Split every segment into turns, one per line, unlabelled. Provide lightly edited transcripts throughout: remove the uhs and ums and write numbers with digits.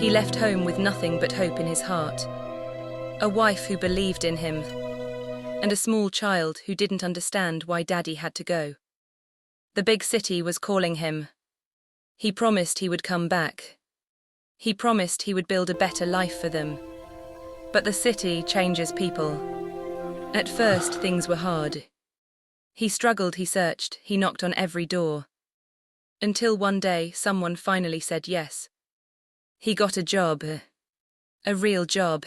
He left home with nothing but hope in his heart, a wife who believed in him, and a small child who didn't understand why Daddy had to go. The big city was calling him. He promised he would come back. He promised he would build a better life for them. But the city changes people. At first, things were hard. He struggled, he searched, he knocked on every door. Until one day, someone finally said yes. He got a job. A real job.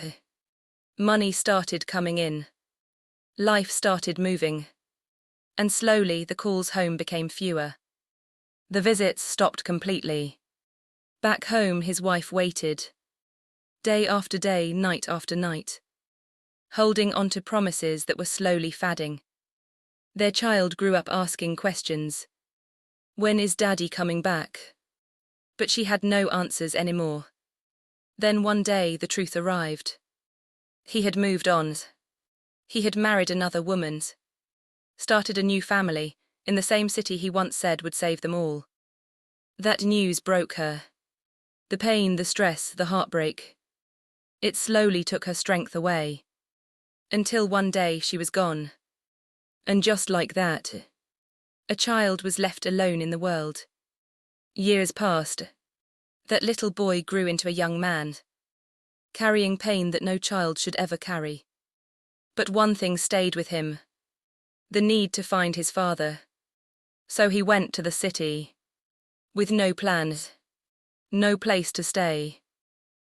Money started coming in. Life started moving. And slowly, the calls home became fewer. The visits stopped completely. Back home, his wife waited. Day after day, night after night. Holding on to promises that were slowly fading. Their child grew up asking questions. When is Daddy coming back? But she had no answers anymore. Then one day the truth arrived. He had moved on. He had married another woman. Started a new family, in the same city he once said would save them all. That news broke her. The pain, the stress, the heartbreak. It slowly took her strength away. Until one day she was gone. And just like that, a child was left alone in the world. Years passed. That little boy grew into a young man, carrying pain that no child should ever carry. But one thing stayed with him. The need to find his father. So he went to the city. With no plans. No place to stay.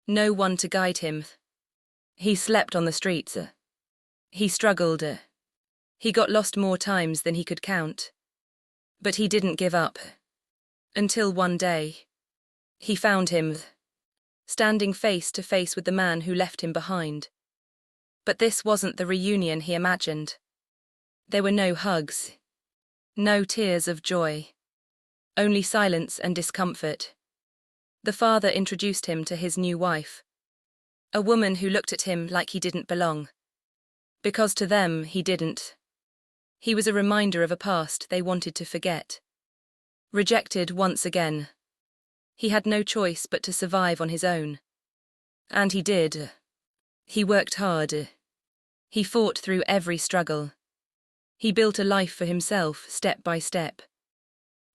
No one to guide him. He slept on the streets. He struggled. He got lost more times than he could count. But he didn't give up. Until one day, he found him, standing face to face with the man who left him behind. But this wasn't the reunion he imagined. There were no hugs, no tears of joy, only silence and discomfort. The father introduced him to his new wife, a woman who looked at him like he didn't belong. Because to them, he didn't. He was a reminder of a past they wanted to forget. Rejected once again. He had no choice but to survive on his own. And he did. He worked hard. He fought through every struggle. He built a life for himself, step by step.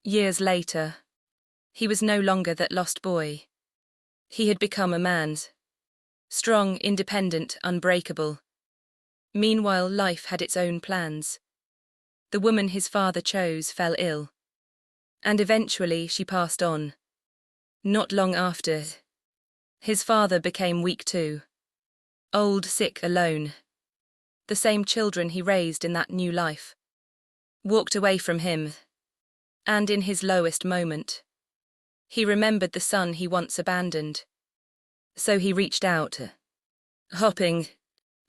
Years later, he was no longer that lost boy. He had become a man. Strong, independent, unbreakable. Meanwhile, life had its own plans. The woman his father chose fell ill. And eventually she passed on. Not long after, his father became weak too. Old, sick, alone. The same children he raised in that new life walked away from him. And in his lowest moment, he remembered the son he once abandoned. So he reached out, hoping,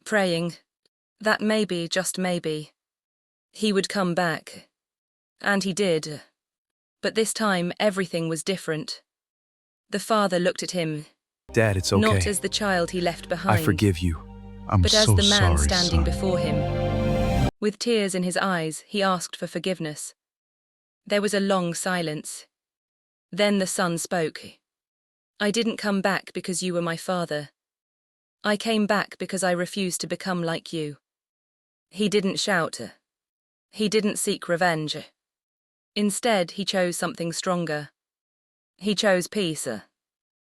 praying, that maybe, just maybe, he would come back. And he did. But this time everything was different. The father looked at him.
Dad, it's okay.
Not as the child he left behind.
I forgive you. I'm
but
so
as the man
sorry,
standing
son.
before him. With tears in his eyes, he asked for forgiveness. There was a long silence. Then the son spoke. I didn't come back because you were my father. I came back because I refused to become like you. He didn't shout. He didn't seek revenge. Instead, he chose something stronger. He chose peace.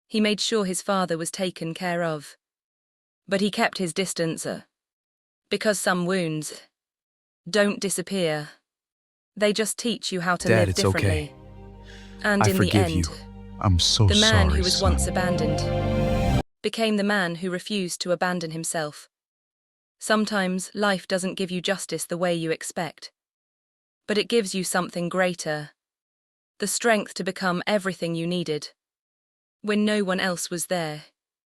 He made sure his father was taken care of. But he kept his distance. Because some wounds don't disappear. They just teach you how to
Dad,
live
it's
differently.
okay.
And
I
in the
forgive
end,
you. I'm so
the man
sorry,
who was
son.
once abandoned became the man who refused to abandon himself. Sometimes life doesn't give you justice the way you expect. But it gives you something greater. The strength to become everything you needed. When no one else was there.